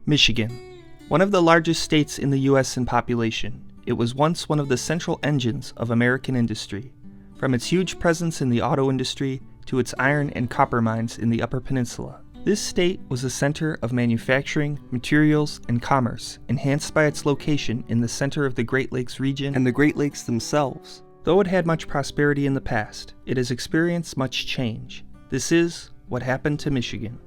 Michigan. One of the largest states in the U.S. in population, it was once one of the central engines of American industry. From its huge presence in the auto industry to its iron and copper mines in the Upper Peninsula, this state was a center of manufacturing, materials, and commerce, enhanced by its location in the center of the Great Lakes region and the Great Lakes themselves. Though it had much prosperity in the past, it has experienced much change. This is what happened to Michigan.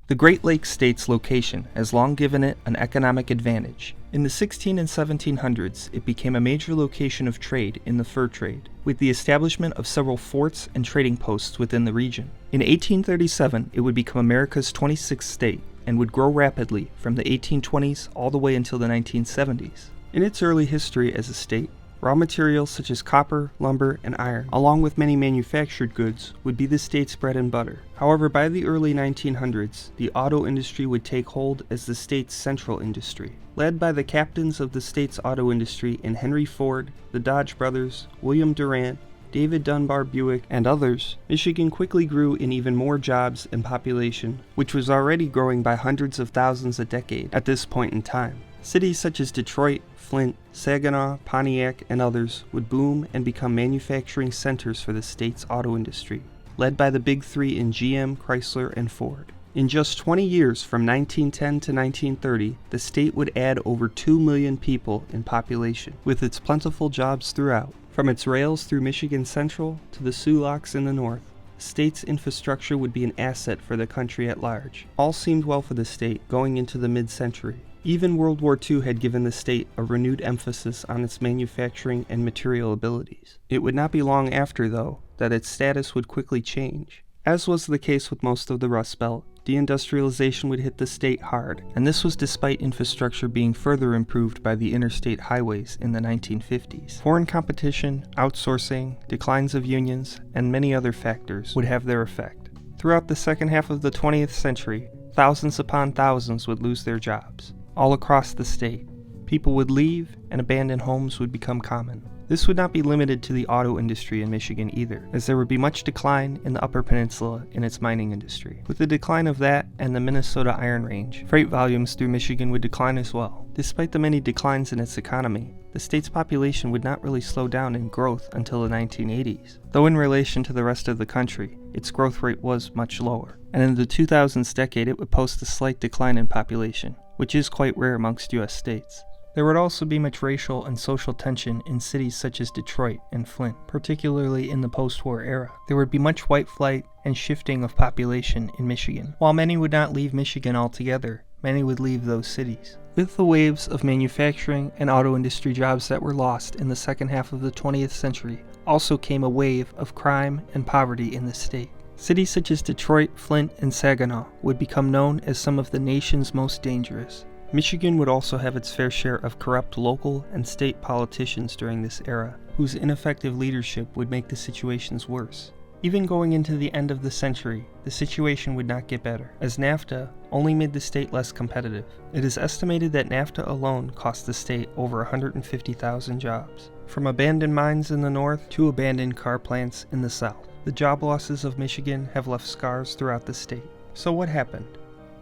The Great Lakes state's location has long given it an economic advantage. In the 1600s and 1700s, it became a major location of trade in the fur trade, with the establishment of several forts and trading posts within the region. In 1837, it would become America's 26th state and would grow rapidly from the 1820s all the way until the 1970s. In its early history as a state, raw materials such as copper, lumber, and iron, along with many manufactured goods, would be the state's bread and butter. However, by the early 1900s, the auto industry would take hold as the state's central industry. Led by the captains of the state's auto industry in Henry Ford, the Dodge brothers, William Durant, David Dunbar Buick, and others, Michigan quickly grew in even more jobs and population, which was already growing by hundreds of thousands a decade at this point in time. Cities such as Detroit, Flint, Saginaw, Pontiac, and others would boom and become manufacturing centers for the state's auto industry, led by the big three in GM, Chrysler, and Ford. In just 20 years, from 1910 to 1930, the state would add over 2 million people in population, with its plentiful jobs throughout. From its rails through Michigan Central to the Sioux Locks in the north, the state's infrastructure would be an asset for the country at large. All seemed well for the state going into the mid-century. Even World War II had given the state a renewed emphasis on its manufacturing and material abilities. It would not be long after, though, that its status would quickly change. As was the case with most of the Rust Belt, deindustrialization would hit the state hard, and this was despite infrastructure being further improved by the interstate highways in the 1950s. Foreign competition, outsourcing, declines of unions, and many other factors would have their effect. Throughout the second half of the 20th century, thousands upon thousands would lose their jobs. All across the state, people would leave and abandoned homes would become common. This would not be limited to the auto industry in Michigan either, as there would be much decline in the Upper Peninsula in its mining industry. With the decline of that and the Minnesota Iron Range, freight volumes through Michigan would decline as well. Despite the many declines in its economy, the state's population would not really slow down in growth until the 1980s, though in relation to the rest of the country, its growth rate was much lower. And in the 2000s decade, it would post a slight decline in population, which is quite rare amongst U.S. states. There would also be much racial and social tension in cities such as Detroit and Flint, particularly in the post-war era. There would be much white flight and shifting of population in Michigan. While many would not leave Michigan altogether, many would leave those cities. With the waves of manufacturing and auto industry jobs that were lost in the second half of the 20th century, also came a wave of crime and poverty in the state. Cities such as Detroit, Flint, and Saginaw would become known as some of the nation's most dangerous. Michigan would also have its fair share of corrupt local and state politicians during this era, whose ineffective leadership would make the situations worse. Even going into the end of the century, the situation would not get better, as NAFTA only made the state less competitive. It is estimated that NAFTA alone cost the state over 150,000 jobs, from abandoned mines in the north to abandoned car plants in the south. The job losses of Michigan have left scars throughout the state. So what happened?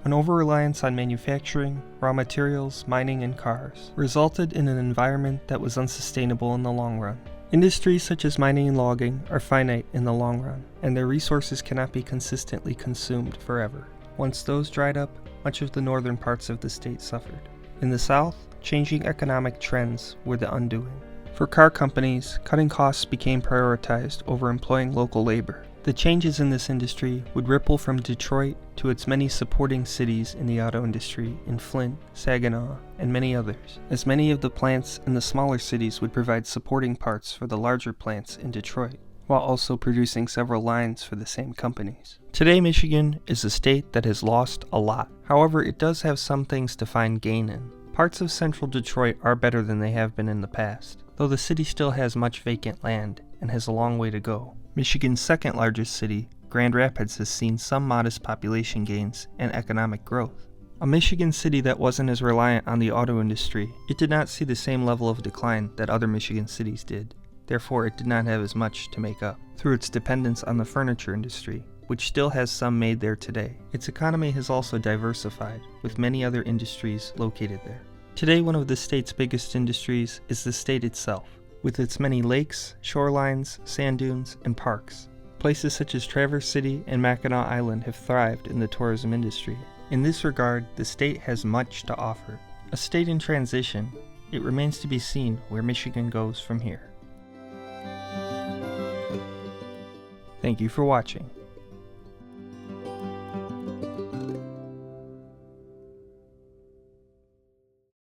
An over-reliance on manufacturing, raw materials, mining, and cars resulted in an environment that was unsustainable in the long run. Industries such as mining and logging are finite in the long run, and their resources cannot be consistently consumed forever. Once those dried up, much of the northern parts of the state suffered. In the south, changing economic trends were the undoing. For car companies, cutting costs became prioritized over employing local labor. The changes in this industry would ripple from Detroit to its many supporting cities in the auto industry in Flint, Saginaw, and many others, as many of the plants in the smaller cities would provide supporting parts for the larger plants in Detroit, while also producing several lines for the same companies. Today, Michigan is a state that has lost a lot. However, it does have some things to find gain in. Parts of central Detroit are better than they have been in the past, though the city still has much vacant land and has a long way to go. Michigan's second largest city, Grand Rapids, has seen some modest population gains and economic growth. A Michigan city that wasn't as reliant on the auto industry, it did not see the same level of decline that other Michigan cities did. Therefore, it did not have as much to make up. Through its dependence on the furniture industry, which still has some made there today. Its economy has also diversified, with many other industries located there. Today, one of the state's biggest industries is the state itself, with its many lakes, shorelines, sand dunes, and parks. Places such as Traverse City and Mackinac Island have thrived in the tourism industry. In this regard, the state has much to offer. A state in transition, it remains to be seen where Michigan goes from here. Thank you for watching.